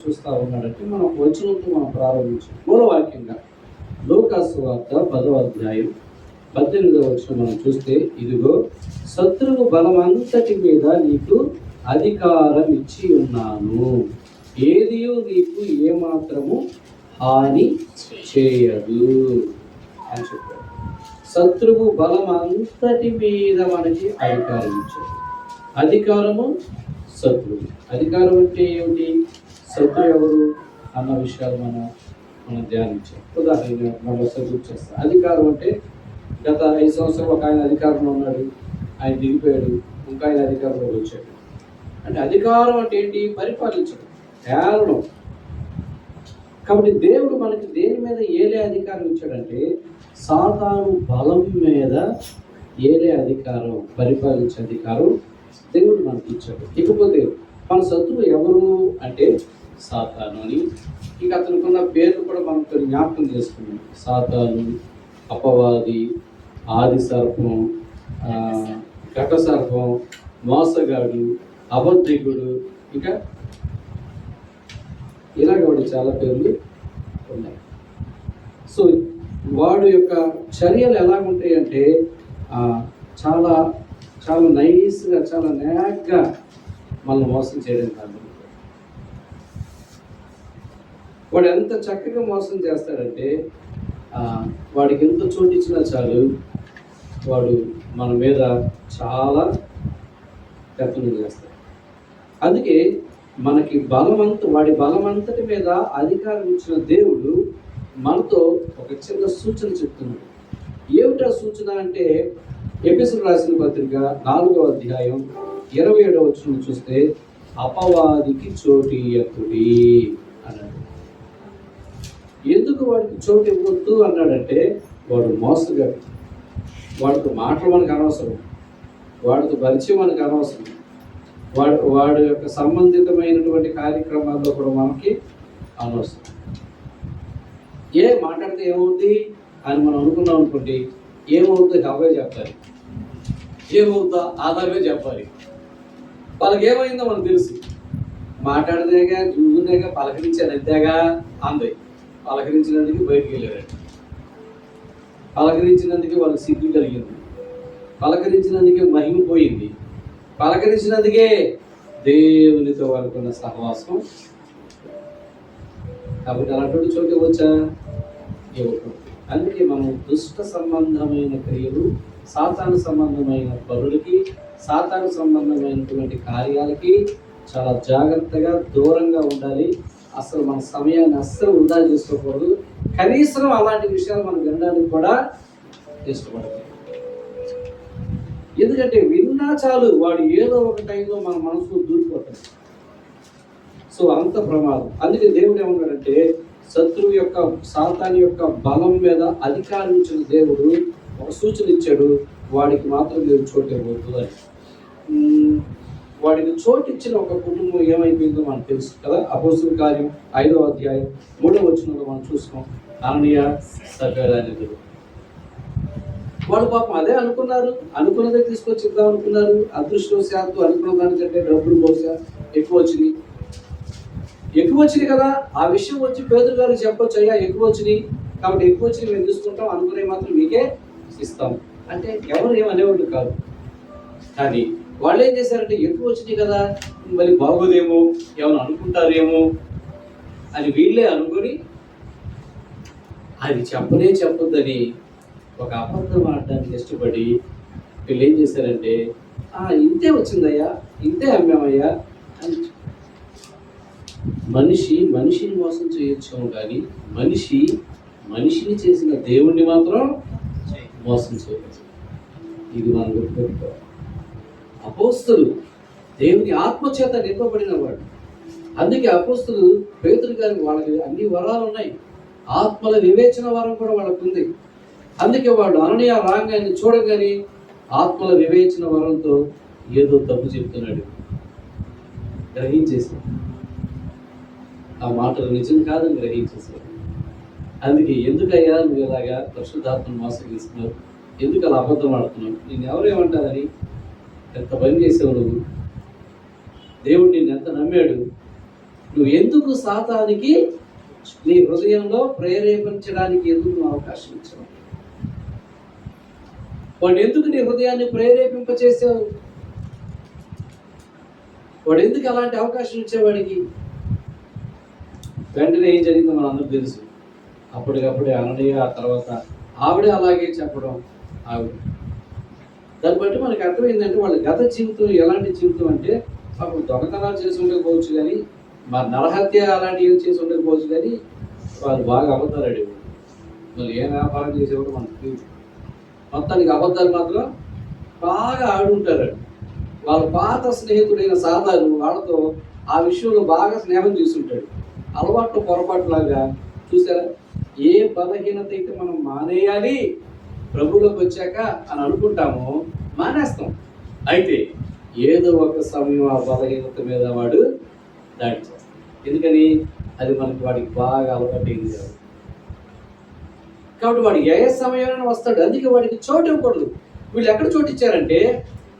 చూస్తా ఉన్నాడంటే మనం వచనంతో మనం ప్రారంభించాం. మూలవాక్యంగా లూకా సువార్త 10వ అధ్యాయం 18వ వచనం మనం చూస్తే, ఇదిగో శత్రువు బలమంతటి మీద నీకు అధికారం ఇచ్చి ఉన్నాను, ఏదియు నీకు ఏమాత్రము హాని చేయదు అని చెప్పాడు. శత్రువు బలం అంతటి మీద మనకి అధికారం ఇచ్చాడు. అధికారము శత్రువు. అధికారం అంటే ఏమిటి, శత్రువు ఎవరు అన్న విషయాలు మనం ధ్యానించాం. ఉదాహరణ మరోసారి గుర్తు చేస్తాం. అధికారం అంటే గత 5 సంవత్సరాలు ఒక ఆయన అధికారంలో ఉన్నాడు, ఆయన దిగిపోయాడు, ఇంకా ఆయన అధికారంలోకి వచ్చాడు. అంటే అధికారం అంటే ఏంటి, పరిపాలించడం, ఏలడం. కాబట్టి దేవుడు మనకి దేని మీద ఏలే అధికారం ఇచ్చాడంటే సాతాను బలం మీద ఏలే అధికారం, పరిపాలించే అధికారం దేవుడు మనకి ఇచ్చాడు. ఇకపోతే మన శత్రువు ఎవరు అంటే సాతాను అని. ఇక అతనుకున్న పేర్లు కూడా మనం కొన్ని జ్ఞాపకం చేసుకున్నాం. సాతాను, అపవాది, ఆది సర్పం, ఘట సర్పం, మోసగాడు, అబద్ధికుడు, ఇంకా ఇలాగ వాడు చాలా పేర్లు ఉన్నాయి. సో వాడు యొక్క చర్యలు ఎలాగుంటాయి అంటే చాలా చాలా నైస్గా, చాలా నేగ్గా మనల్ని మోసం చేయడం కాదు. వాడు ఎంత చక్కగా మోసం చేస్తాడంటే వాడికి ఎంత చోటు ఇచ్చినా చాలు, వాడు మన మీద చాలా పెత్తనం చేస్తాడు. అందుకే మనకి వాడి బలమంతటి మీద అధికారం ఇచ్చిన దేవుడు మనతో ఒక చిన్న సూచన చెప్తున్నాడు. ఏమిటా సూచన అంటే, ఎఫెసీయులకు రాసిన పత్రిక 4వ అధ్యాయం 27వ వచనం చూస్తే, అపవాదికి చోటు ఇయ్యకుడి అన్నాడు. ఎందుకు వాడికి చోటు ఇవ్వద్దు అన్నాడంటే, వాడు మోసగాడు. వాడితో మాటలు మనకు అనవసరం, వాడితో పరిచయం మనకు అనవసరం, వాడి యొక్క సంబంధితమైనటువంటి కార్యక్రమాల్లో కూడా మనకి అనవసరం. మాట్లాడితే ఏమవుతుంది అని మనం అనుకున్నాం అనుకోండి, ఏమవుతుంది అవే చెప్పాలి, ఏమవుతుందో ఆధారమే చెప్పాలి. వాళ్ళకి ఏమైందో మనకు తెలుసు. మాట్లాడితేగా, చూసుకునేగా, పలకరించాను అంతేగా అంది. పలకరించినందుకు బయటికి వెళ్ళాడు, పలకరించినందుకే వాళ్ళకి సిగ్గు కలిగింది, పలకరించినందుకే మహిమ పోయింది, పలకరించినందుకే దేవునితో వాళ్ళకున్న సహవాసం. కాబట్టి అలాంటి చోటు ఇవ్వచ్చా, ఇవ్వకూడదు. అందుకే మనం దుష్ట సంబంధమైన క్రియలు, సాతాను సంబంధమైన పనులకి, సాతాను సంబంధమైనటువంటి కార్యాలకి చాలా జాగ్రత్తగా దూరంగా ఉండాలి. అసలు మన సమయాన్ని అస్సలు వృధా చేసుకోకూడదు. కనీసం అలాంటి విషయాలు మనం వినడానికి కూడా ఇష్టపడతాం. ఎందుకంటే విన్నా చాలు, వాడు ఏదో ఒక టైంలో మన మనసులో దూరిపోతాడు. సో అంత ప్రమాదం. అందుకే దేవుడు ఏమన్నాడంటే, శత్రువు యొక్క, సాతాను యొక్క బలం మీద అధికారం ఇచ్చిన దేవుడు ఒక సూచన ఇచ్చాడు, వాడికి మాత్రం దేవుడు చోటు ఇవ్వద్దు అని. వాడికి చోటు ఇచ్చిన ఒక కుటుంబం ఏమైపోయిందో మనకు తెలుసు కదా. అపోస్తలుల కార్యం 5వ అధ్యాయం 3వ వచనంలో మనం చూస్తాం. అననీయ, సఫీరా అనేవారు. వాళ్ళు పాపం అదే అనుకున్నారు, అనుకున్నదే తీసుకొచ్చి ఇద్దాం అనుకున్నారు. అదృష్టవశాత్తు అనుకున్న దానికంటే డబ్బులు బహుశా ఎక్కువ వచ్చినాయి కదా. ఆ విషయం వచ్చి పేదరు గారు చెప్పొచ్చు, అయ్యా ఎక్కువ వచ్చినాయి కాబట్టి ఎక్కువ వచ్చినాయి మేము తీసుకుంటాం, అనుకునే మాత్రం మీకే ఇస్తాం అంటే ఎవరు ఏమనేవాళ్ళు కాదు. కానీ వాళ్ళు ఏం చేశారంటే, ఎక్కువ వచ్చినాయి కదా మరి బాగోదేమో, ఏమైనా అనుకుంటారేమో అని వీళ్ళే అనుకొని అది చెప్పొద్దని ఒక అబద్ధం ఆడడానికి ఇష్టపడి వీళ్ళు ఏం చేశారంటే, ఇంతే వచ్చిందయ్యా, ఇంతే అమ్మామయ్యా అని. మనిషిని మోసం చేయొచ్చు, కానీ మనిషిని చేసిన దేవుణ్ణి మాత్రం మోసం చేయవచ్చు. ఇది మనం గుర్తుపెట్టుకోవాలి. అపోస్తలు దేవుని ఆత్మచేత నింపబడిన వాడు. అందుకే అపోస్తలు పేతురు గారికి, వాళ్ళకి అన్ని వరాలు ఉన్నాయి, ఆత్మల వివేచన వరం కూడా వాళ్ళకు ఉంది. అందుకే వాళ్ళు అననీయ రాగాన్ని చూడగానే ఆత్మల వివేచన వరంతో ఏదో తప్పు చెప్తున్నాడు గ్రహించేసాడు. ఆ మాటలు నిజం కాదని గ్రహించేసాడు. అందుకే ఎందుకయ్యా నువ్వు ఇలాగా పరిశుద్ధాత్మను మోసగిస్తున్నావు, ఎందుకు అలా అబద్ధం ఆడుతున్నావు, నేను ఎవరు ఏమంటారని, ఎంత పని చేసావు నువ్వు, దేవుడు నిన్ను ఎంత నమ్మాడు, నువ్వు ఎందుకు సాతానికి నీ హృదయంలో ప్రేరేపించడానికి ఎందుకు నువ్వు అవకాశం ఇచ్చావు? వాడు ఎందుకు నీ హృదయాన్ని ప్రేరేపింపచేసావు? వాడు ఎందుకు అలాంటి అవకాశం ఇచ్చేవాడికి? వెంటనే ఏం జరిగిందో మన అందరూ తెలుసు. అప్పటికప్పుడే అననీయ, ఆ తర్వాత ఆవిడే అలాగే చెప్పడం. ఆవిడ దాన్ని బట్టి మనకు అర్థమైందంటే వాళ్ళ గత జీవితం ఎలాంటి జీవితం అంటే, పాపం దొంగతనాలు చేసి ఉండకపోవచ్చు, కానీ మరి నరహత్య అలాంటివి చేసి ఉండకపోవచ్చు, కానీ వాళ్ళు బాగా అబద్ధాలు ఆడేవాడు. వాళ్ళు ఏం వ్యాపారం చేసేవాడు మనకు తెలియదు. మొత్తానికి అబద్ధాలు మాత్రం బాగా ఆడుంటారు. వాళ్ళ పాత స్నేహితుడైన సాతాను వాళ్ళతో ఆ విషయంలో బాగా స్నేహం చేస్తుంటాడు. అలవాట్లు పొరపాటులాగా చూసారా? ఏ బలహీనత అయితే మనం మానేయాలి ప్రభువులోకి వచ్చాక అని అనుకుంటామో మానేస్తాం. అయితే ఏదో ఒక సమయం ఆ బలహీనత మీద వాడు దాడి చేస్తాడు. ఎందుకని? అది మనకి వాడికి బాగా అలవాటైంది కాదు. కాబట్టి వాడు ఏ సమయంలో వస్తాడు. అందుకే వాడికి చోటు ఇవ్వకూడదు. వీళ్ళు ఎక్కడ చోటు ఇచ్చారంటే,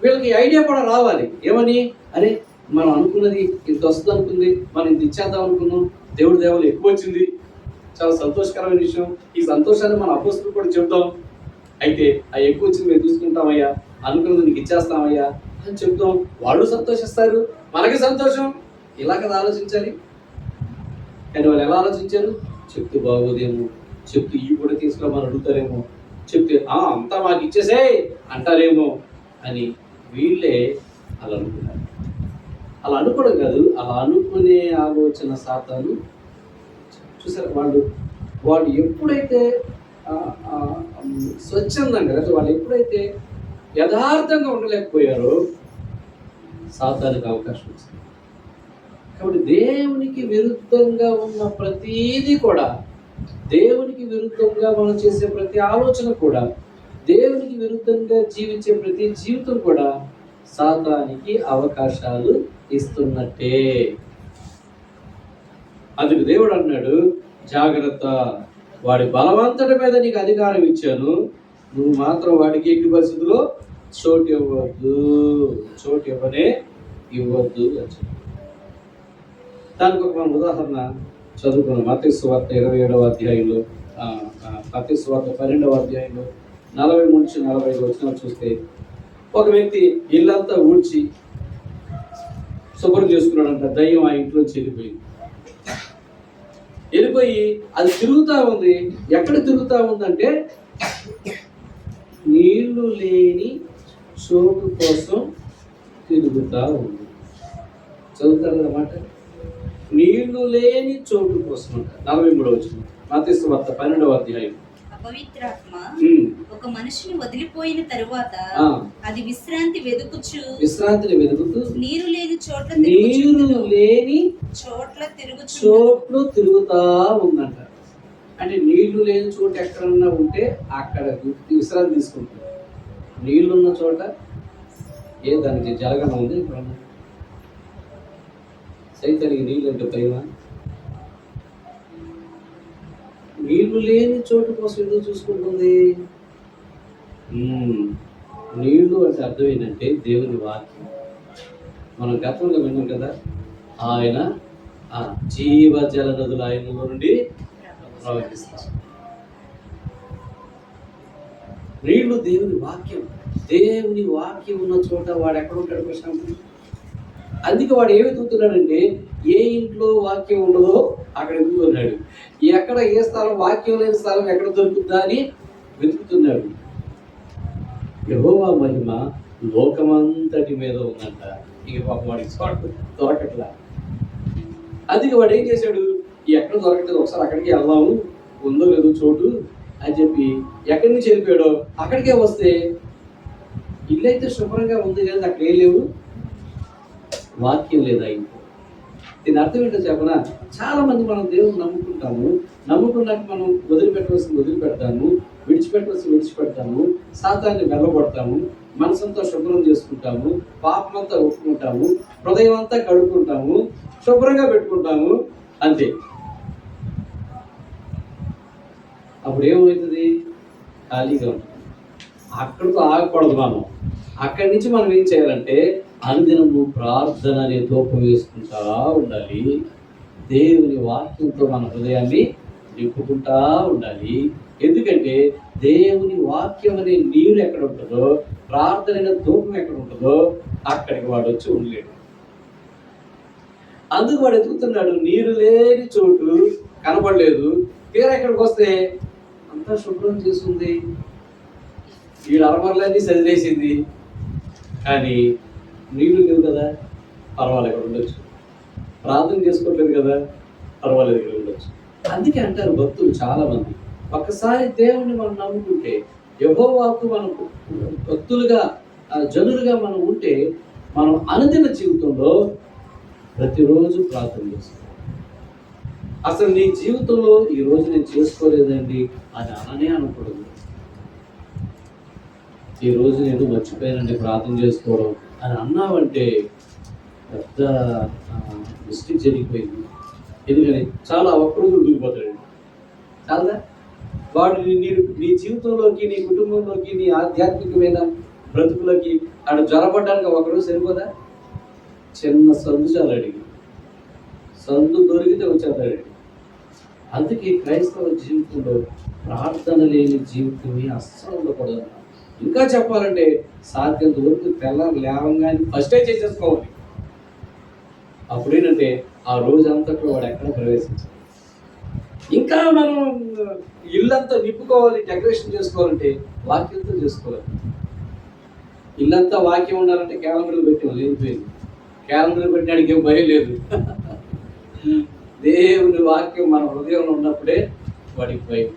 వీళ్ళకి ఐడియా కూడా రావాలి. ఏమని? అరే, మనం అనుకున్నది ఇంత వస్తుంది అనుకుంది, మనం ఇంత ఇచ్చేద్దాం అనుకున్నాం, దేవుడి దేవలు ఎక్కువ వచ్చింది, చాలా సంతోషకరమైన విషయం. ఈ సంతోషాన్ని మన అపోస్తులకు కూడా చెప్తాం. అయితే ఆ ఎక్కువ వచ్చింది మేము చూసుకుంటామయ్యా, అనుకున్నది నీకు ఇచ్చేస్తామయ్యా అని చెప్తాం. వాళ్ళు సంతోషిస్తారు, మనకి సంతోషం. ఇలా కదా ఆలోచించాలి. కానీ వాళ్ళు ఎలా ఆలోచించారు? చెప్తే బాగోదేమో, చెప్తే ఇవి కూడా తీసుకురామని అడుగుతారేమో, చెప్తే అంతా మాకు ఇచ్చేసే అంటారేమో అని వీళ్ళే అలా అనుకున్నారు. అలా అనుకోవడం కాదు, అలా అనుకునే ఆలోచన సాతాను. చూసారు? వాళ్ళు ఎప్పుడైతే స్వచ్ఛందంగా, అంటే వాళ్ళు ఎప్పుడైతే యథార్థంగా ఉండలేకపోయారో సాతానికి అవకాశం వచ్చింది. కాబట్టి దేవునికి విరుద్ధంగా ఉన్న ప్రతీది కూడా, దేవునికి విరుద్ధంగా మనం చేసే ప్రతి ఆలోచన కూడా, దేవునికి విరుద్ధంగా జీవించే ప్రతి జీవితం కూడా సాతానికి అవకాశాలు ఇస్తున్నట్టే. అందుకు దేవుడు అన్నాడు, జాగ్రత్త, వాడి బలవంతుడి మీద నీకు అధికారం ఇచ్చాను, నువ్వు మాత్రం వాడికి ఎట్టి పరిస్థితుల్లో చోటు ఇవ్వద్దు, చోటు ఇవ్వద్దు అని చెప్పి. దానికి ఒక మనం ఉదాహరణ చదువుకున్నాం. మత్తయి సువార్త 27వ అధ్యాయంలో, మత్తయి సువార్త 12వ అధ్యాయంలో 43-45 వచనాలు చూస్తే, ఒక వ్యక్తి ఇల్లంతా ఊడ్చి శుభ్రం చేసుకున్నాడంట. దయ్యం ఆ ఇంట్లో వెళ్ళిపోయి అది తిరుగుతూ ఉంది. ఎక్కడ తిరుగుతూ ఉందంటే, నీళ్లు లేని చోటు కోసం తిరుగుతూ ఉంది. చదువుతారు అన్నమాట. నీళ్లు లేని చోటు కోసం అంట. 43వ వచనం, మత్తయి సువార్త 12వ అధ్యాయం. అపవిత్రాత్మ ఒక మనిషిని వదిలిపోయిన తరువాత అది విశ్రాంతిని వెతుకుతూ నీరు లేని చోట్ల తిరుగుతా ఉందంట. అంటే నీళ్లు లేని చోట ఎక్కడన్నా ఉంటే అక్కడ విశ్రాంతి తీసుకుంటుంది. నీళ్లున్న చోట దానికి జలగన ఉంది. ఇక్కడ సైతానికి నీళ్ళు అంటే భయమా? నీళ్లు లేని చోటు కోసం ఎందుకు చూసుకుంటుంది? నీళ్లు అంటే అర్థం ఏంటంటే దేవుని వాక్యం. మనం గతంలో విన్నాం కదా, ఆయన జీవ జల నదులు ఆయనలో నుండి ప్రవహిస్తారు. నీళ్లు దేవుని వాక్యం. దేవుని వాక్యం ఉన్న చోట వాడు ఎక్కడ ఉంటాడు? ప్రశాంతి. అందుకే వాడు ఏమి వెతుకుతున్నాడంటే, ఏ ఇంట్లో వాక్యం ఉండదో అక్కడ వెతుకుతున్నాడు. ఎక్కడ ఏ స్థలం, వాక్యం లేని స్థలం ఎక్కడ దొరుకుతుందా అని వెతుకుతున్నాడు. యెహోవా మహిమ లోకమంతటి మీద ఉందంట. ఇక పాపం వాడికి చోట దొరకట్లా. అందుకే వాడు ఏం చేశాడు, ఎక్కడ దొరకట్లేదు, ఒకసారి అక్కడికి వెళ్దాము, ఉందో లేదో చోటు అని చెప్పి ఎక్కడి నుంచి వెళ్ళిపోయాడో అక్కడికే వస్తే, ఇల్లు అయితే శుభ్రంగా ఉంది కానీ అక్కడ ఏం లేవు, వాక్యం లేదా ఇంట్లో. దీని అర్థం ఏంటో చెప్పనా? చాలా మంది మనం దేవుని నమ్ముకున్నాక మనం వదిలిపెడతాము, విడిచిపెడతాము, సాతాన్ని వెళ్ళగొడతాము, మనసంతా శుభ్రం చేసుకుంటాము, పాపమంతా ఒప్పుకుంటాము, హృదయం అంతా కడుక్కుంటాము, శుభ్రంగా పెట్టుకుంటాము, అంతే. అప్పుడు ఏమవుతుంది? ఖాళీగా ఉంటుంది. అక్కడితో ఆగకూడదు. మనం అక్కడి నుంచి మనం ఏం చేయాలంటే, అనుదినము ప్రార్థన అనే తోపు వేసుకుంటా ఉండాలి. దేవుని వాక్యంతో మన హృదయాన్ని నింపుకుంటా ఉండాలి. ఎందుకంటే దేవుని వాక్యం అనే నీరు ఎక్కడ ఉంటుందో, ప్రార్థన ధూపం ఎక్కడ ఉంటుందో అక్కడికి వాడు వచ్చి ఉండలేడు. అందుకు వాడు ఎదుగుతున్నాడు. నీరు లేని చోటు కనపడలేదు. తీరా ఎక్కడికి వస్తే అంతా శుభ్రం చేస్తుంది, ఈ అరమరలన్నీ చదివేసింది, కానీ నీళ్లు లేవు కదా, పర్వాలేదు ఇక్కడ ఉండొచ్చు. ప్రార్థన చేసుకోవట్లేదు కదా, పర్వాలేదు ఇక్కడ ఉండొచ్చు. అందుకే అంటారు భక్తులు చాలా మంది, ఒక్కసారి దేవుణ్ణి మనం నమ్ముకుంటే, యెహోవాకు మనం భక్తులుగా జనులుగా మనం ఉంటే, మనం అనుదిన జీవితంలో ప్రతిరోజు ప్రార్థన చేస్తాం. అసలు నీ జీవితంలో ఈ రోజు నేను చేసుకోలేదండి అని అననే అనకూడదు. ఈ రోజు నేను మర్చిపోయానండి ప్రార్థన చేసుకోవడం అని అన్నావంటే పెద్ద మిస్టేక్ జరిగిపోయింది. ఎందుకని చాలా ఒక్కడు దూరిపోతాడు. చాలా వాడు నీ జీవితంలోకి, నీ కుటుంబంలోకి, నీ ఆధ్యాత్మికమైన బ్రతుకులోకి ఆడు జ్వరపడ్డానికి ఒకరోజు సరిపోదా? చిన్న సందు చాలు అడిగి, సందు దొరికితే వచ్చేస్తాడు. అందుకే క్రైస్తవ జీవితంలో ప్రార్థన లేని జీవితమే అస్సలు ఉండకూడదు. ఇంకా చెప్పాలంటే సాధ్యంత వరకు తెల్లారు లేవంగానే ఫస్టే చేసేసుకోవాలి. అప్పుడేంటంటే ఆ రోజు అంతట్లో వాడు ఎక్కడ ప్రవేశించాలి. ఇంకా మనం ఇల్లంతా నింపుకోవాలి, డెకరేషన్ చేసుకోవాలంటే వాక్యంతో చేసుకోవాలి. ఇల్లంతా వాక్యం ఉండాలంటే క్యాలెండర్లు పెట్టాం, లేనిపోయింది. క్యాలెండర్ పెట్టడానికి ఏం భయం లేదు. దేవుని వాక్యం మన హృదయంలో ఉన్నప్పుడే వాడికి భయం.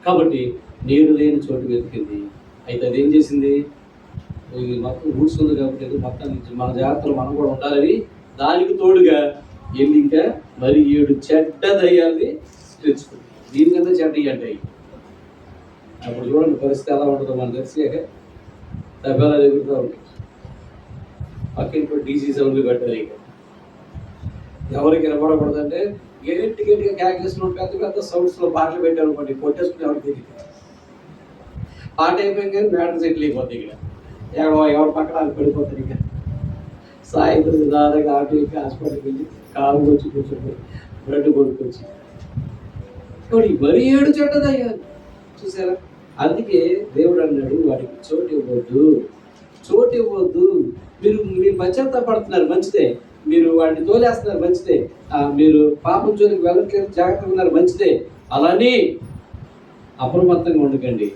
కాబట్టి నీరు లేని చోటు వెతికింది. అయితే అదేం చేసింది? మొత్తం రూట్స్ ఉంది కాబట్టి మొత్తం మన జాగ్రత్తలు మనం కూడా ఉండాలని దానికి తోడుగా వెళ్ళి ఇంకా మరి 7 చెడ్డ దయ్యాల్ని తెచ్చుకుంది. దీనికన్నా చెడ్డ అంటాయి. అప్పుడు చూడండి పరిస్థితి ఎలా ఉంటుందో మనకు తెలిసాక దెబ్బలా ఎగురుతూ ఉంటాయి. పక్కింట్లో డీజీ సౌండ్లు పెట్టాలి. ఇక ఎవరికి వినపడకూడదంటే గట్టిగా క్యాక్యులేషన్ పెద్ద పెద్ద సౌండ్స్లో పాటలు పెట్టారు అనుకోండి, కొట్టేసుకుని ఎవరికి తెలియదు. పాట అయిపోయింది కానీ మ్యాటర్ సెటిల్ అయిపోతుంది. ఇక్కడ ఎవరు పక్కన అది పడిపోతారు. ఇక సాయంత్రం దాదాగా ఆటో ఎక్కి హాస్పిటల్కి వెళ్ళి కాలు వచ్చి కూర్చోండి, బ్లడ్ కొడుకొచ్చి మరి 7 చెడ్డదయ్యారు. చూసారా? అందుకే దేవుడు అన్నాడు వాడికి చోటు ఇవ్వద్దు. మీరు పశ్చాత్తాపడుతున్నారు మంచిదే, మీరు వాడిని తోలేస్తున్నారు మంచిదే, మీరు పాపం జోలికి వెళ్ళట్లేదు జాగ్రత్తగా ఉన్నారు మంచిదే. అలానే అప్రమత్తంగా ఉండకండి.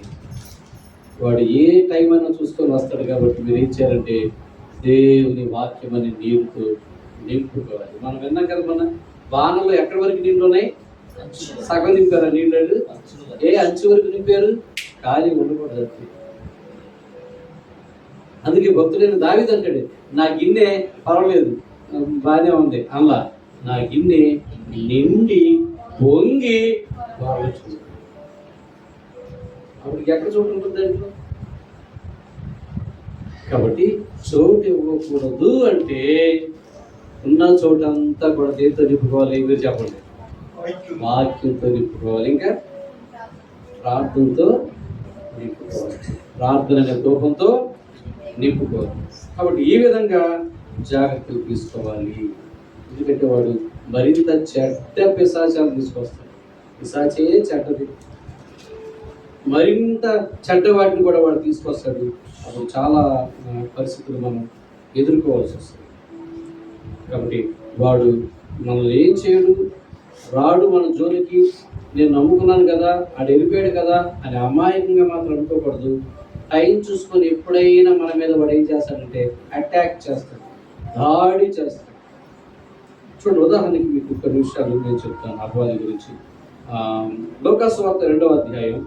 వాడు ఏ టైం అయినా చూసుకొని వస్తాడు. కాబట్టి మీరు ఏం చేయాలంటే దేవుని వాక్యం అని నీరుతో నింపుకోవాలి. మనం విన్నాం కదా, మన బాణంలో ఎక్కడి వరకు నీళ్ళు ఉన్నాయి? సగం నింపారు నీళ్ళు. ఏ అంచు వరకు నింపారు? ఖాళీ ఉండకూడదు. అందుకే భక్తుడైన దావీదు అంటాడు, నా గిన్నె పర్వాలేదు బాగానే ఉంది అలా, నా గిన్నె నిండి పొంగి బాగుంటుంది. అప్పటికి ఎక్కడ చోటు ఉంటుంది దాంట్లో? కాబట్టి చోటు ఇవ్వకూడదు అంటే ఉన్న చోటు అంతా కూడా దేంతో నింపుకోవాలి? మీరు చెప్పండి. వాక్యంతో నింపుకోవాలి, ఇంకా ప్రార్థనతో నింపుకోవాలి, ప్రార్థన అనే ధూపంతో నింపుకోవాలి. కాబట్టి ఈ విధంగా జాగ్రత్తలు తీసుకోవాలి. ఎందుకంటే వాడు మరింత చెడ్డ పిశాచాలు తీసుకొస్తాడు. పిశాచే చెడ్డది, మరింత చెడ్డ వాటిని కూడా వాడు తీసుకొస్తాడు. అప్పుడు చాలా పరిస్థితులు మనం ఎదుర్కోవాల్సి వస్తుంది. కాబట్టి వాడు మనల్ని ఏం చేయడు, రాడు మన జోలికి. నేను నమ్ముకున్నాను కదా, ఆడు వెళ్ళిపోయాడు కదా అని అమాయకంగా మాత్రం అనుకోకూడదు. టైం చూసుకొని ఎప్పుడైనా మన మీద వాడు ఏం చేస్తాడంటే అటాక్ చేస్తాడు, దాడి చేస్తాడు. చూడండి, ఉదాహరణకి మీకు 1 నిమిషాలు నేను చెప్తాను అపవాది గురించి. లూకాసు వార్త 2వ అధ్యాయం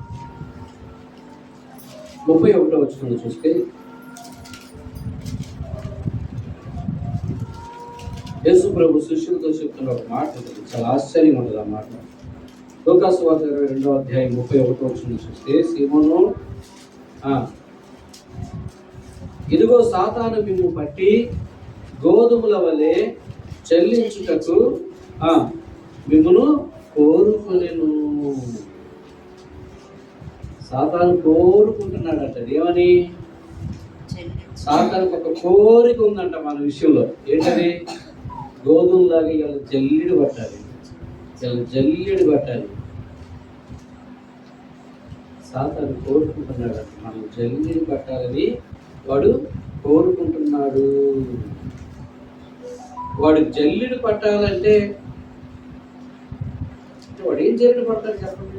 31వ వచనం చూస్తే, యేసు ప్రభు శిష్యులతో చెప్తున్న ఒక మాట ఉంటుంది, చాలా ఆశ్చర్యంగా ఉంటుంది ఆ మాట. లూకాసు వార్త 22వ అధ్యాయం 31వ వచనం చూస్తే, సీమోను, ఇదిగో సాతాను మిమ్ము పట్టి గోధుమల వలె చెల్లించుటకు మిమ్మును కోరుకొనెను. సాతాను కోరుకుంటున్నాడట. ఏమని? సాతానికి ఒక కోరిక ఉందంట మన విషయంలో. ఏంటది? గోధుమలాగా ఇలా జల్లిడి పట్టాలి, ఇలా జల్లిడి పట్టాలి. సాతాను కోరుకుంటున్నాడు, మనం జల్లిడి పట్టాలని వాడు కోరుకుంటున్నాడు. వాడు జల్లిడి పట్టాలంటే వాడు ఏం జల్లిడి పడతాడు చెప్పండి?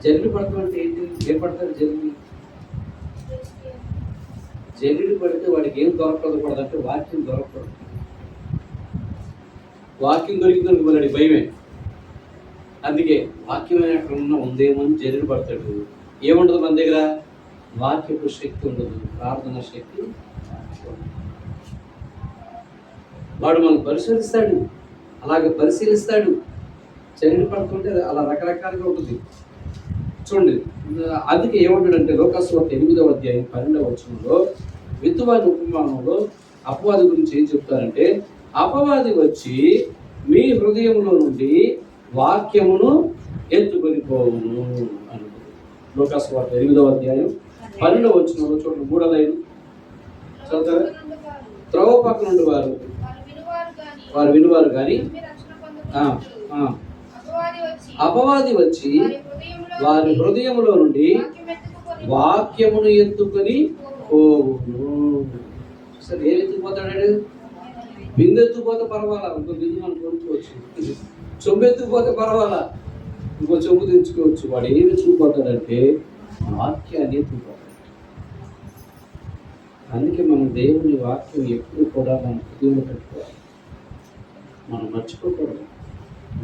జల్లిడి పడతాం అంటే ఏంటి? ఏం పడతాడు జల్లిడి పడితే వాడికి ఏం దొరకకూడదంటే వాక్యం దొరకకూడదు. వాక్యం దొరికిందని వాడి భయమే. అందుకే వాక్యం అక్కడ ఉందేమో అని జల్లిడి పడతాడు. ఏముండదు మన దగ్గర? వాక్యపు శక్తి ఉండదు, ప్రార్థన శక్తి. వాడు మనం పరిశీలిస్తాడు, అలాగే పరిశీలిస్తాడు. జల్లిడి పడుతుంటే అలా రకరకాలుగా ఉంటుంది చూడండి. అందుకే ఏమంటాడంటే లోకాసువార్త 8వ అధ్యాయం 12వ వచనంలో విత్తువాని ఉపమానంలో అపవాది గురించి ఏం చెప్తారంటే, అపవాది వచ్చి మీ హృదయంలో నుండి వాక్యమును ఎత్తుకొని పోవును అని. లోకాసువార్త 8వ అధ్యాయం 12వ వచనంలో చూడండి, 3వ లైన్ చదువుతారా? త్రోవ పక్కన నుండి వారు వినువారు కానీ అపవాది వచ్చి వారి హృదయంలో నుండి వాక్యమును ఎత్తుకొని పోవును. సరే, ఏం ఎత్తుకుపోతాడు? బిందె ఎత్తుకుపోతే పర్వాలా, ఇంకో బిందు మనం కొనుక్కోవచ్చు. చెంబు ఎత్తుకుపోతే పర్వాలా, ఇంకో చెంబు తెచ్చుకోవచ్చు. వాడు ఏమి ఎత్తుకుపోతాడంటే వాక్యాన్ని ఎత్తుకుపోతాడు. అందుకే మనం దేవుని వాక్యం ఎప్పుడు కూడా మన హృదయంలో పెట్టుకోవాలి. మనం మర్చిపోకూడదు.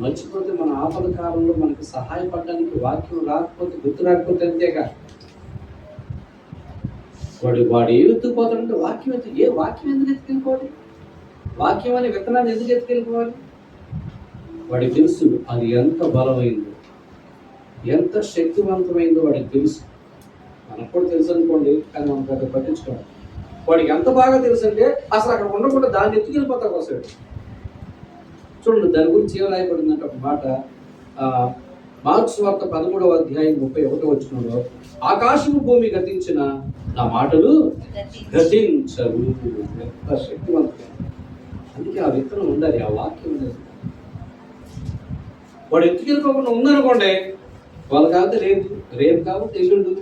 మర్చిపోతే మన ఆపద కాలంలో మనకు సహాయపడడానికి వాక్యం రాకపోతే, గుర్తు రాకపోతే అంతేగా. వాడు ఏమి ఎత్తుకుపోతాడంటే వాక్యం వాక్యం ఎందుకు ఎత్తుకెళ్ళిపోవాలి? వాక్యం అనే విత్తనాన్ని ఎందుకు ఎత్తుకెళ్ళిపోవాలి? వాడికి తెలుసు అది ఎంత బలమైందో, ఎంత శక్తివంతమైందో వాడికి తెలుసు. మనకు కూడా తెలుసు అనుకోండి, కానీ మనం పెద్ద పట్టించుకోవాలి. వాడికి ఎంత బాగా తెలుసు అంటే అసలు అక్కడ ఉండకుండా దాన్ని ఎత్తుకెళ్ళిపోతాకు వస్తాడు. చూడండి, దాని గురించి ఏం రాయబడిందంటే ఒక మాట, మార్క్స్ వార్త 13వ అధ్యాయం 31వ వచనంలో, ఆకాశము భూమి గతించిన నా మాటలు గతించవు. ఎంత శక్తివంతం! అందుకే ఆ విత్తనం ఉండాలి, ఆ వాక్యం ఉండాలి. వాడు ఎత్తుకెళ్ళిపోకుండా ఉందనుకోండి, వాళ్ళు కాబట్టి రేపు కాబట్టి ఎల్లుండు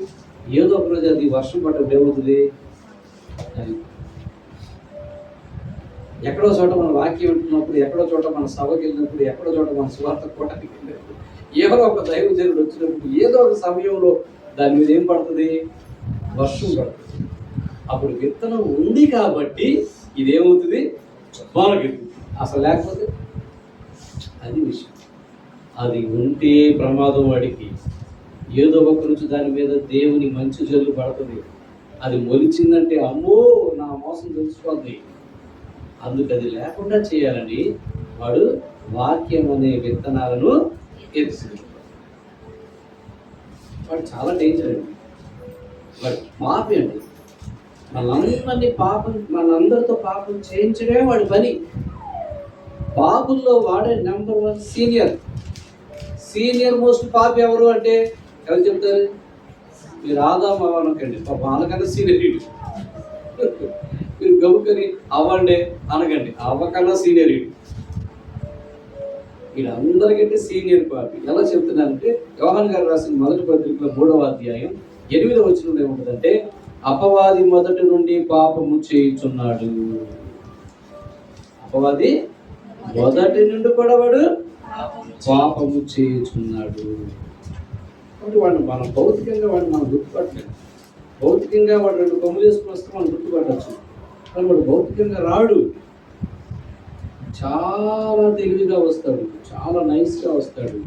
ఏదో ఒక రోజు అది వర్షం పడ్డప్పుడు ఏమవుతుంది? ఎక్కడో చోట మన వాక్యం వింటున్నప్పుడు, ఎక్కడో చోట మన సభకి వెళ్ళినప్పుడు, ఎక్కడో చోట మన స్వార్థ కోటానికి వెళ్ళినప్పుడు, ఏదో ఒక దైవజనుడు వచ్చినప్పుడు, ఏదో ఒక సమయంలో దాని మీద ఏం పడుతుంది? వర్షం పడుతుంది. అప్పుడు విత్తనం ఉంది కాబట్టి ఇదేమవుతుంది? మొలకెత్తుతుంది. అసలు లేకపోతే అది విషయం. అది ఉంటే ప్రమాదం వాడికి. ఏదో ఒక రోజు దాని మీద దేవుని మంచి జల్లు పడుతుంది. అది మొలిచిందంటే అమ్మో నా మోసం తెలిసిపోద్ది. అందుకు అది లేకుండా చేయాలని వాడు వాక్యం అనే విత్తనాలను ఎత్తుకుంటాడు. వాడు చాలా డేంజర్ అండి. వాడు పాపి అండి. మనందరితో పాపం చేయించడమే వాడి పని. పాపుల్లో వాడే నెంబర్ 1 సీనియర్ మోస్ట్ పాపి ఎవరు అంటే ఎవరు చెప్తారు? మీరు ఆదాం అనకండి, వాళ్ళకన్నా సీనియర్. మీరు గబుకని అవ్వండి అనకండి, అవ్వకన్నా సీనియర్. వీళ్ళందరికంటే సీనియర్ పాపి. ఎలా చెప్తున్నానంటే యోహాను గారు రాసిన మొదటి పత్రికలో 3వ అధ్యాయం 8వ వచనంలో ఏముంటుందంటే, అపవాది మొదటి నుండి పాపము చేయుచున్నాడు. అపవాది మొదటి నుండి కూడా వాడు పాపము చేయుచున్నాడు. వాడు మనం భౌతికంగా వాడు మనం గుర్తుపట్టలేదు. భౌతికంగా వాడు 2 కొమ్ములు వేసుకుని వస్తే మనం గుర్తుపట్టచ్చు, కానీ వాడు భౌతికంగా రాడు. చాలా తెలివిగా వస్తాడు, చాలా నైస్గా వస్తాడు.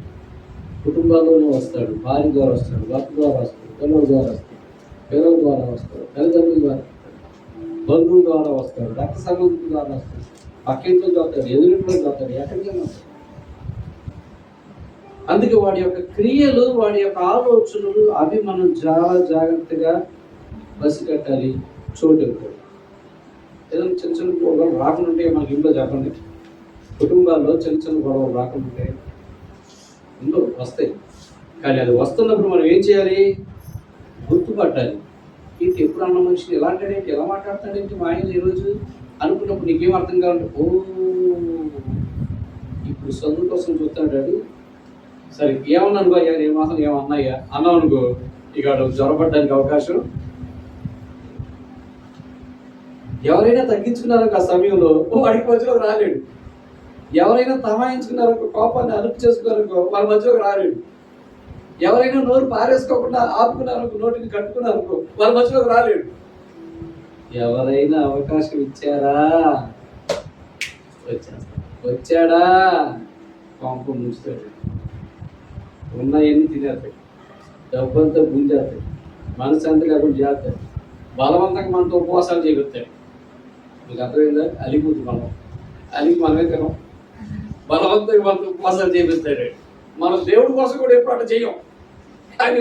కుటుంబాల్లోనే వస్తాడు, భార్య ద్వారా వస్తాడు, భర్త ద్వారా వస్తాడు, పిల్లల ద్వారా వస్తాడు, పిల్లల ద్వారా వస్తాడు, తల్లిదండ్రుల ద్వారా వస్తాడు, బంధువుల ద్వారా వస్తాడు, రక్త సంబంధుల ద్వారా వస్తాడు, పక్కింట్లో చదువుతాడు, ఎదురింట్లో చదువుతాడు, ఎక్కడికైనా వస్తాడు. అందుకే వాడి యొక్క క్రియలు, వాడి యొక్క ఆలోచనలు అవి మనం చాలా జాగ్రత్తగా పసిగట్టాలి, చూడకూడదు. ఏదైనా చిన్న చిన్న గొడవలు రాకుండా మనకి ఇంట్లో చెప్పండి, కుటుంబాల్లో చిన్న చిన్న గొడవలు రాకుండా ఇంట్లో వస్తాయి. కానీ అది వస్తున్నప్పుడు మనం ఏం చేయాలి? గుర్తుపట్టాలి. ఏంటి ఎప్పుడు అన్న మనిషిని ఎలా అంటాడేంటి, ఎలా మాట్లాడతాడేంటి మా ఆయన ఈరోజు అనుకున్నప్పుడు నీకేం అర్థం కావాలంటే, ఓ ఇప్పుడు చదువు కోసం చూస్తాడు. సరే ఏమన్నా అనుకో అయ్యా, నేను మాత్రం ఏమన్నాయ్యా అన్నావు అనుకో, ఇక జ్వరపడడానికి అవకాశం. ఎవరైనా తగ్గించుకున్నారో ఆ సమయంలో వాడికి మధ్యలోకి రాలేడు. ఎవరైనా తమాయించుకున్నారనుకో, కోపాన్ని అదుపు చేసుకున్నారనుకో, వాళ్ళ మధ్యలోకి రాలేడు. ఎవరైనా నోరు పారేసుకోకుండా ఆపుకున్నారనుకో, నోటిని కట్టుకున్నారనుకో, వాళ్ళ మధ్యలోకి రాలేడు. ఎవరైనా అవకాశం ఇచ్చారా, వచ్చాడా పంప ముంచుతాడు. ఉన్నాయన్నీ తినేస్తాడు, డబ్బంతా గుంజేస్తాడు, మనశ్శాంతి లేకుండా చేస్తాడు, బలవంతంగా మనతో ఉపవాసాలు చేపిస్తాడు. మీకు అర్థమైందా? అలిగిపోతుంది అలిగి మనమే తినం, బలవంతంగా మనతో ఉపవాసాలు చేపిస్తాడు. మనం దేవుడి కోసం కూడా ఎప్పుడు అట్లా చేయం. కానీ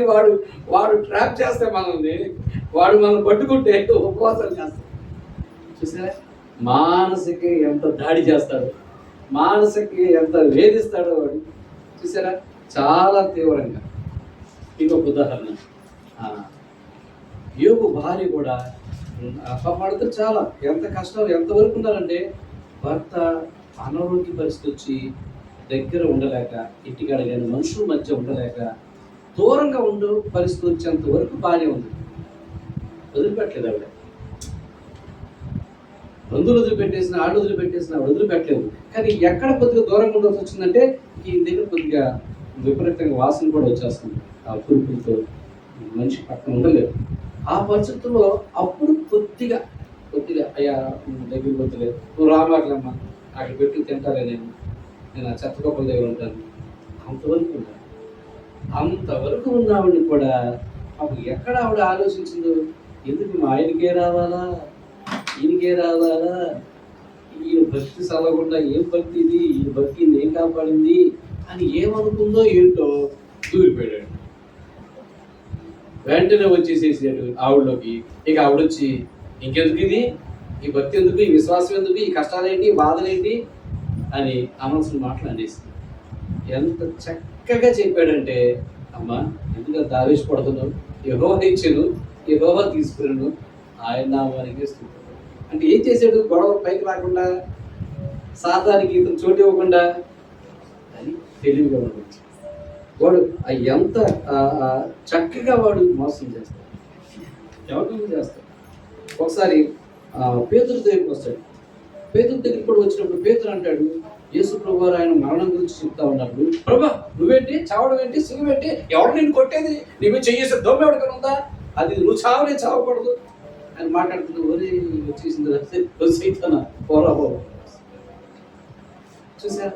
వాడు ట్రాప్ చేస్తే మనల్ని, వాడు మనం పట్టుకుంటే ఉపవాసాలు చేస్తాడు. చూసారా మానసిక ఎంత దాడి చేస్తాడు, మానసిక ఎంత వేధిస్తాడో వాడు. చూసారా చాలా తీవ్రంగా. ఇంకొక ఉదాహరణ, యోబు భార్య కూడా పడితే చాలా ఎంత కష్టాలు ఎంతవరకు ఉన్నారంటే, భర్త అనారోగ్య పరిస్థితి వచ్చి దగ్గర ఉండలేక, ఇంటికాడ కానీ మనుషుల మధ్య ఉండలేక దూరంగా ఉండు పరిస్థితి వచ్చేంత వరకు బాగానే ఉంది. వదిలిపెట్టలేదు ఆవిడ. బంధువులు వదిలిపెట్టేసిన, ఆడు వదిలిపెట్టేసిన, ఆవిడ వదిలిపెట్టలేదు. కానీ ఎక్కడ కొద్దిగా దూరంగా ఉండాల్సి వచ్చిందంటే, ఈ దగ్గర కొద్దిగా విపరీతంగా వాసన కూడా వచ్చేస్తుంది. ఆ పురుపులతో మనిషి పక్కన ఉండలేదు. ఆ పరిస్థితుల్లో అప్పుడు కొద్దిగా అయ్యా దగ్గర పోతలేదు, నువ్వు రామాకలమ్మా, అక్కడ పెట్టి తింటారే, నేను ఆ చెత్త కుప్పల దగ్గర ఉంటాను. అంతవరకు ఉన్న ఆవిడని కూడా అప్పుడు ఎక్కడ ఆవిడ ఆలోచించిందో, ఎందుకు మా ఆయనకే రావాలా, ఈయనకే రావాలా, ఈయన భక్తి చదవకుండా ఏం భక్తి ఇది, ఈ భక్తిని ఏం కాపాడింది అని ఏమనుకుందో ఏంటో దూరిపోయాడు. వెంటనే వచ్చేసేసాడు ఆవిడలోకి. ఇక ఆవిడొచ్చి, ఇంకెందుకు ఇది, ఈ భక్తి ఎందుకు, ఈ విశ్వాసం ఎందుకు, ఈ కష్టాలేంటి, ఈ బాధలేంటి అని అనవసరం మాటలు అనేసి ఎంత చక్కగా చెప్పాడంటే, అమ్మా ఎందుకంత ఆవేశపడుతున్నావు, యెహోవా ఇచ్చాను, యెహోవా తీసుకున్నాను, ఆయన నామానికి స్తుతి. అంటే ఏం చేశాడు, గొడవ పైకి రాకుండా, సాతానికి ఇతను చోటు ఇవ్వకుండా అని తెలివిగా ఉన్నాడు వాడు. ఎంత చక్కగా వాడు మోసం చేస్తాడు, ఎవరిని చేస్తాడు. ఒకసారి పేతురు దగ్గరికి వస్తాడు. పేతురు దగ్గరికి కూడా వచ్చినప్పుడు పేతురు అంటాడు, యేసు ప్రభువారు ఆయన మరణం గురించి చెప్తా ఉన్నప్పుడు, ప్రభా నువ్వేంటి, చావడం ఏంటి, సిలువ ఏంటి, ఎవడు నేను కొట్టేది, నీవే చేసే దొమ్మ ఎవరికైనా ఉందా, అది నువ్వు చావనే చావకూడదు అని మాట్లాడుతున్నావు. ఒరే వచ్చేసింది పోరాబో. చూసా,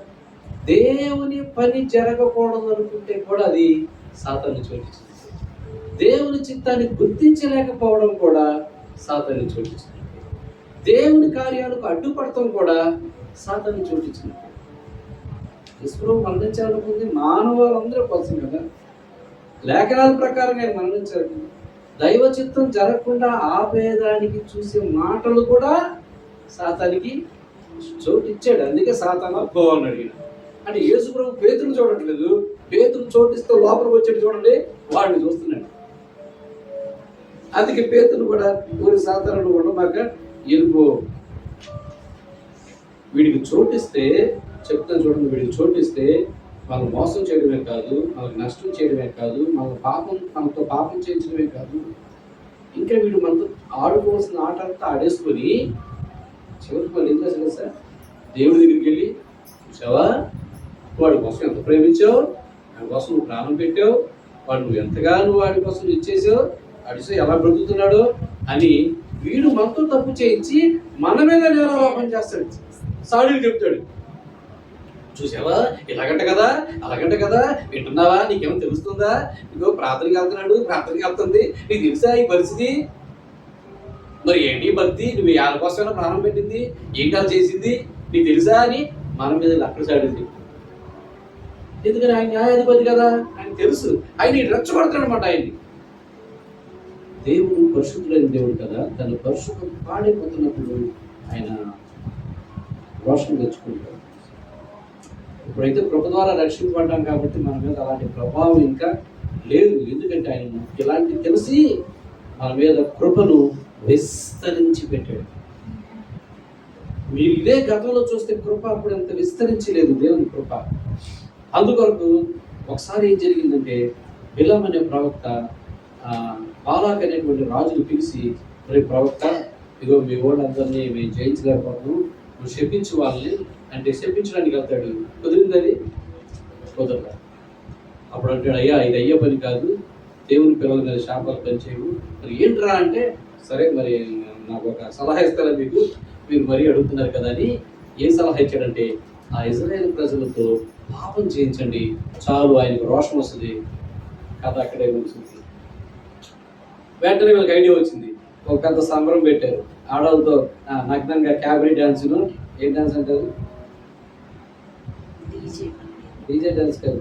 దేవుని పని జరగకూడదు అనుకుంటే కూడా అది సాతాను చోటించింది. దేవుని చిత్తాన్ని గుర్తించలేకపోవడం కూడా సాతాను చోటించింది. దేవుని కార్యాలకు అడ్డుపడటం కూడా సాతాను చోటించింది. యేసు మరణించాలనుకుంది మానవులందరూ కోసం కదా, లేఖనాల ప్రకారం ఆయన మరణించారు. దైవ చిత్తం జరగకుండా ఆపేదానికి చూసే మాటలు కూడా సాతానికి చోటిచ్చాడు. అందుకే సాతాను అబ్బో అని అడిగాడు. అంటే యేసు ప్రభు పేతురుని చూడట్లేదు, పేతురు చోటిస్తూ లోపలికి వచ్చాడు చూడండి, వాడిని చూస్తున్నాడు. అందుకే పేతురు కూడా ఊరి సాతాను ఉండమాక ఎరుపు, వీడికి చోటిస్తే చెప్తాను చూడండి, వీడికి చోటిస్తే మనం మోసం చేయడమే కాదు, మనకు నష్టం చేయడమే కాదు, మనతో పాపం చేయించడమే కాదు, ఇంకా వీడు మనతో ఆడుకోవాల్సిన ఆట అంతా ఆడేసుకొని చివరికి వాళ్ళు ఏం చేస్తారు సార్, దేవుడి దగ్గరికి వెళ్ళి, చూసావా వాడి కోసం ఎంత ప్రేమించావు, వాడి కోసం నువ్వు ప్రాణం పెట్టావు, వాడు నువ్వు ఎంతగా వాడి కోసం ఇచ్చేసావు, అడిసో ఎలా బ్రతుకుతున్నాడు అని వీడు మనతో తప్పు చేయించి మన మీద నేరారోపణ చేస్తాడు, సాడీలు చెప్తాడు. చూసావా ఇలాగంట కదా, అలాగంట కదా, వింటున్నావా, నీకేమో తెలుస్తుందా, ఇదిగో ప్రార్థనకి వెళ్తుంది, నీకు తెలుసా ఈ పరిస్థితి, మరి ఏంటి భక్తి, నువ్వు వాళ్ళ కోసమైనా ప్రాణం పెట్టింది, ఏంటి వాళ్ళు చేసింది నీకు తెలుసా అని మన మీద లక్కలు సాడింది. ఎందుకని ఆయన న్యాయాధిపతి కదా, ఆయన తెలుసు, ఆయన రెచ్చగొడతాడు అనమాట. ఆయన్ని దేవుడు పరిశుద్ధులైన దేవుడు కదా, తన పరిశుద్ధం పాడైపోతున్నప్పుడు ఆయన రోషం తెచ్చుకుంటాడు. ఇప్పుడైతే కృప ద్వారా రక్షించబడ్డాం కాబట్టి మన మీద అలాంటి ప్రభావం ఇంకా లేదు. ఎందుకంటే ఆయన ఇలాంటి తెలిసి మన మీద కృపను విస్తరించి పెట్టాడు. మీరు ఇదే గతంలో చూస్తే కృప అప్పుడు ఎంత విస్తరించలేదు దేవుని కృప. అందుకొరకు ఒకసారి ఏం జరిగిందంటే బిలాము అనే ప్రవక్త బాలాక్ అనేటువంటి రాజును పిలిచి, రేపు ప్రవక్త, ఇగో మీ వాళ్ళందరినీ మేము జయించలేకపోతున్నాం, నువ్వు శపించు వాళ్ళని అంటే శపించడానికి వెళ్తాడు. కుదిరింది అది కుదరదు. అప్పుడు అంటాడు, అయ్యా ఇది అయ్యే పని కాదు, దేవుని పిల్లల మీద శాపాలు పనిచేయవు. మరి ఏంట్రా అంటే, సరే మరి నాకు ఒక సలహా ఇస్తారా మీకు, మీరు మరీ అడుగుతున్నారు కదా అని. ఏం సలహా ఇచ్చాడంటే, ఆ ఇజ్రాయేల్ ప్రజలతో పాపం చేయించండి చాలు, ఆయనకు రోషం వస్తుంది. కథ అక్కడే ఉంటుంది. వెంటనే వీళ్ళకి ఐడియా వచ్చింది. ఒక పెద్ద సంబరం పెట్టారు ఆడవాళ్ళతో, నగ్నంగా క్యాబరీ డాన్సును. ఏం డాన్స్ అంటారు? డీజే డాన్స్ కాదు,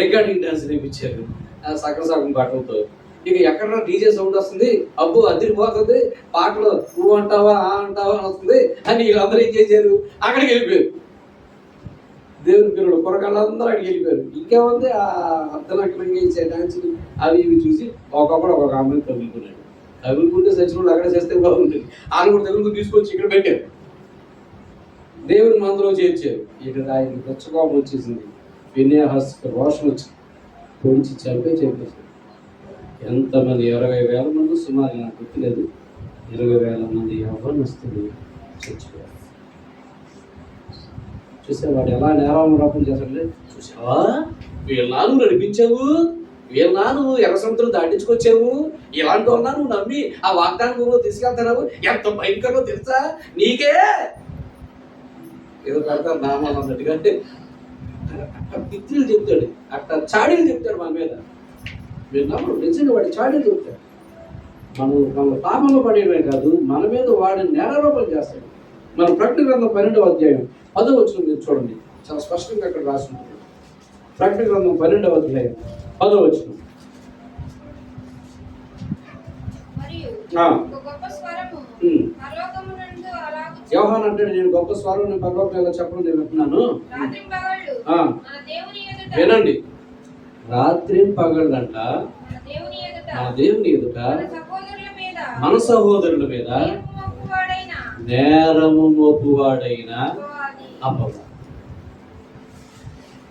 రికార్డింగ్ డాన్స్ నేర్పించారు సగం పాటలతో. ఇక ఎక్కడ డీజే సౌండ్ వస్తుంది, అబ్బు అదిరిపోతుంది, పాటలు నువ్వు అంటావా ఆ అంటావా అని వస్తుంది అని వీళ్ళందరూ ఏం చేశారు, అక్కడికి వెళ్ళిపోయారు. దేవుని పిల్లలు కొరగాళ్ళందరూ అక్కడికి వెళ్ళిపోయారు. ఇంకేముంది, ఆ అర్ధనగ్నంగా ఇచ్చే డాన్సులు అవి ఇవి చూసి ఒక్కొక్కడు ఒక్కొక్క అమ్మాయిని తగులుకున్నాడు. తగులుకుంటే సచివులు అక్కడ చేస్తే బాగుంటుంది. వాళ్ళు కూడా తగులుకు తీసుకొచ్చి ఇక్కడ పెట్టారు, దేవుని మందులో చేర్చారు. ఇక్కడ ఆయనకి తెచ్చుకోవడం వచ్చేసింది. ఫినెహాస్ రోషం వచ్చి పొడిచి చెప్పేశారు. ఎంతమంది 20,000 మంది సుమారు, నాకు గుర్తులేదు, 20,000 మంది యవ్వనస్తులు చచ్చిపోయారు. చూసేవాడు ఎలా నేరామరాపం చేశాడు. చూసావా, వీళ్ళ నాన్న నడిపించావు, వీళ్ళ నాన్న ఎర్ర సముద్రం దాటించుకొచ్చావు, ఇలాంటి వాళ్ళ నువ్వు నమ్మి ఆ వాగ్దానం భూమిలో తీసుకెళ్తున్నావు, ఎంత భయంకరమో తెలుసా నీకే. ఏదో పెడతారు నామాలు అన్నట్టుగా, అంటే అక్కడ పిత్రులు చెప్తాడు, అక్కడ చాడీలు చెప్తాడు మన మీద. మీరు నమ్మరు, నిజంగా వాడి చాడీలు చెప్తాడు. మన పాపంలో పడేయడమే కాదు, మన మీద వాడిని నేరారోపణ చేస్తాడు. మన ప్రకటన గ్రంథం 12వ అధ్యాయం 10వ వచనం మీరు చూడండి, చాలా స్పష్టంగా అక్కడ రాసి ఉంటుంది. ప్రకటన గ్రంథం 12వ అధ్యాయం 10వ వచనం. యోహాను అంటాడు, నేను గొప్ప స్వరం నేను పరలోకం ఎలా చెప్పడం నేను వింటున్నాను. వినండి, రాత్రి పగళ్ళంట నా దేవుని ఎదుట మన సహోదరుల మీద నేరము మోపువాడైన అపవాది.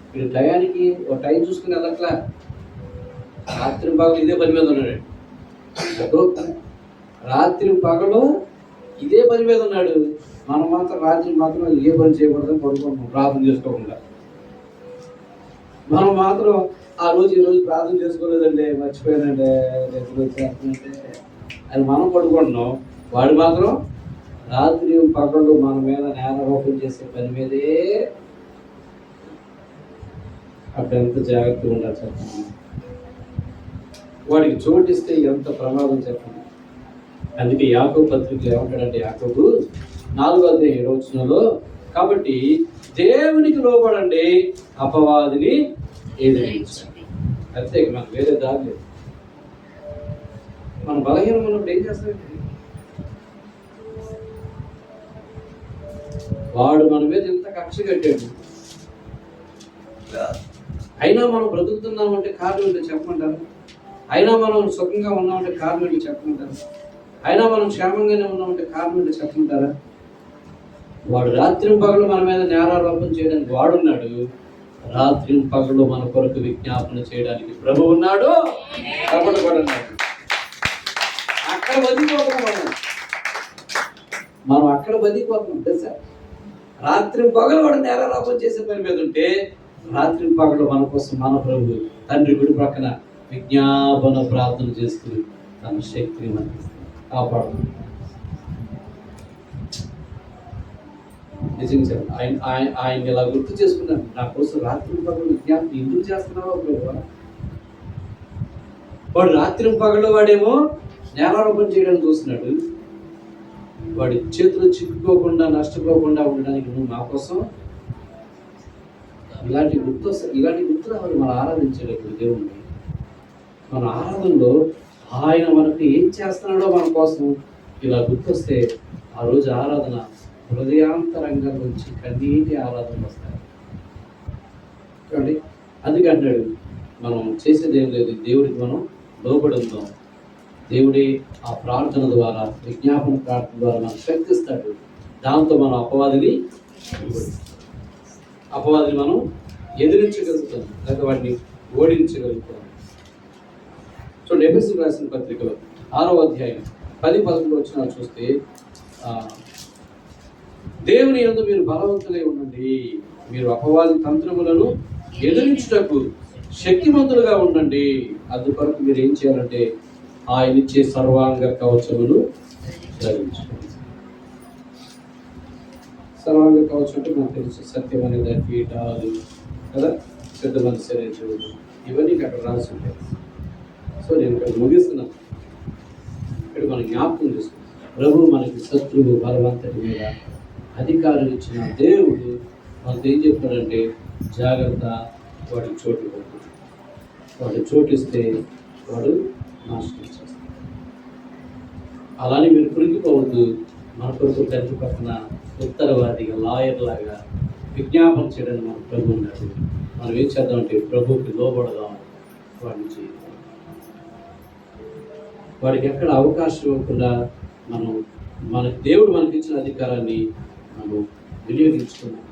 ఇప్పుడు టయానికి ఒక టైం చూసుకుని వెళ్ళట్లా, రాత్రి పగలు ఇదే పని మీద ఉన్నాడు. రాత్రి పగలు ఇదే పని మీద ఉన్నాడు. మనం మాత్రం రాత్రి మాత్రం ఏ పని చేయకూడదని పడుకుంటాం ప్రార్థన చేసుకోకుండా. మనం మాత్రం ఆ రోజు ఈ రోజు ప్రార్థన చేసుకోలేదండి, మర్చిపోయానండి, వచ్చేస్తుంటే అది మనం పడుకుంటున్నాం. వాడు మాత్రం రాత్రి పగలు మన మీద నేరారోపణ చేసే పని మీదే. అప్పుడు ఎంత జాగ్రత్తగా ఉండాలి చెప్పండి. వాడికి చోటిస్తే ఎంత ప్రమాదం చెప్పండి. అందుకే యాకోబు పత్రికలో ఏమంటాడంటే, యాకోబు 4వ అధ్యాయం 7వ వచనంలో, కాబట్టి దేవునికి లోబడండి, అపవాదిని ఎదిరించండి. అంతే, మనకు వేరే దారి లేదు. మన బలహీనం ఉన్నప్పుడు ఏం చేస్తామంటే, వాడు మన మీద ఎంత కక్ష కట్టాడు, అయినా మనం బ్రతుకుతున్నామంటే కారణం ఏంటో చెప్పమంటారు. అయినా మనం సుఖంగా ఉన్నామంటే కారణం ఏంటో చెప్పమంటారు. అయినా మనం క్షేమంగానే ఉన్నామంటే కారణం ఏంటో చెప్పమంటారా. వాడు రాత్రి పగలు మన మీద నేరారోపణ చేయడానికి వాడున్నాడు, రాత్రి పగలు మన కొరకు విజ్ఞాపన చేయడానికి ప్రభు ఉన్నాడు. కాబట్టి కూడా అక్కడ బతికిపోతున్నాం మనం అక్కడ బతికిపోతున్నాం తెలుసా. రాత్రి పగలు వాడు నేరారోపణ చేసే పని మీద ఉంటే, రాత్రి పగలు మన కోసం మన ప్రభు తండ్రి గుడి ప్రక్కన విజ్ఞాపన ప్రార్థన చేస్తూ తన శక్తిని మనకి కాపాడు. నిజంగా ఆయన ఇలా గుర్తు చేసుకున్నాను, నా కోసం రాత్రి పగలు విజ్ఞాపన ఎందుకు చేస్తున్నావా ప్రభు. వాడు రాత్రి పగలు వాడేమో నేరారోపణ చేయడానికి చూస్తున్నాడు, వాడి చేతులు చిక్కుకోకుండా నష్టపోకుండా ఉండడానికి నువ్వు మా కోసం ఇలాంటి గుర్తు రావాలి. మనం ఆరాధించేటప్పుడు దేవుణ్ణి, మన ఆరాధనలో ఆయన మనకు ఏం చేస్తున్నాడో మన కోసం ఇలా గుర్తొస్తే, ఆ రోజు ఆరాధన హృదయాంతరంగం నుంచి కన్నీటి ఆరాధన వస్తాయి. చూడండి, అందుకే అంటాడు, మనం చేసేది ఏం లేదు, దేవుడికి మనం లోబడి ఉందాం. దేవుడే ఆ ప్రార్థన ద్వారా, విజ్ఞాపన ప్రార్థన ద్వారా మనకు శక్తిస్తాడు. దాంతో మనం అపవాదిని మనం ఎదిరించగలుగుతాం, లేదా వాటిని ఓడించగలుగుతాం. చూడండి, ఎఫెసీయులకు రాసిన పత్రికలో 6వ అధ్యాయం 10-11 వచనాలు చూస్తే, దేవుని యందు మీరు బలవంతులై ఉండండి, మీరు అపవాది తంత్రములను ఎదిరించుటకు శక్తిమంతులుగా ఉండండి. అందుకొరకు మీరు ఏం చేయాలంటే ఆయన ఇచ్చే సర్వాంగ కవచమును ధరించుకోండి. సర్వాంగ కవచం అంటే మనకు తెలుసు, సత్యం అనేది కీటాలు కదా, సిద్ధమైన శరీరం, ఇవన్నీ అక్కడ రాసి ఉంటాయి. సో నేను ఇక్కడ ముగిస్తున్నాను. ఇక్కడ మనం జ్ఞాపకం చేసుకుంటాం, ప్రభు మనకి శత్రువు బలవంతుడి మీద అధికారం ఇచ్చిన దేవుడు మనకు ఏం చెప్పాడంటే, జాగ్రత్త, వాడికి చోటు ఇవ్వదు, వాడు చోటిస్తే వాడు నాశనం చేస్తాడు. అలానే మీరు కురిగిపోవద్దు. మన కొరకు తండ్రి పక్కన ఉత్తరవాదిగా, లాయర్ లాగా విజ్ఞాపన చేయడానికి మన ప్రభు ఉన్నాడు. మనం ఏం చేద్దామంటే ప్రభుకి లోబడదాం, వాడిని చేద్దాం. వాడికి ఎక్కడ అవకాశం ఇవ్వకుండా మన దేవుడు మనకి ఇచ్చిన అధికారాన్ని మనం వినియోగించుకున్నాం.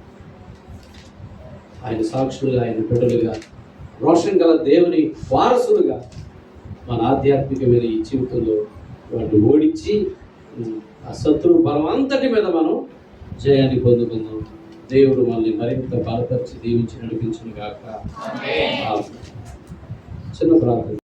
ఆయన సాక్షులుగా, ఆయన బిడ్డలుగా, రోషం గల దేవుని వారసులుగా మన ఆధ్యాత్మికమైన ఈ జీవితంలో వాటిని ఓడించి ఆ శత్రువు బలం అంతటి మీద మనం జయాన్ని పొందుకుందాం. దేవుడు మనల్ని మరింత బలపరిచి దీవించి నడిపించును గాక. చిన్న ప్రార్థన.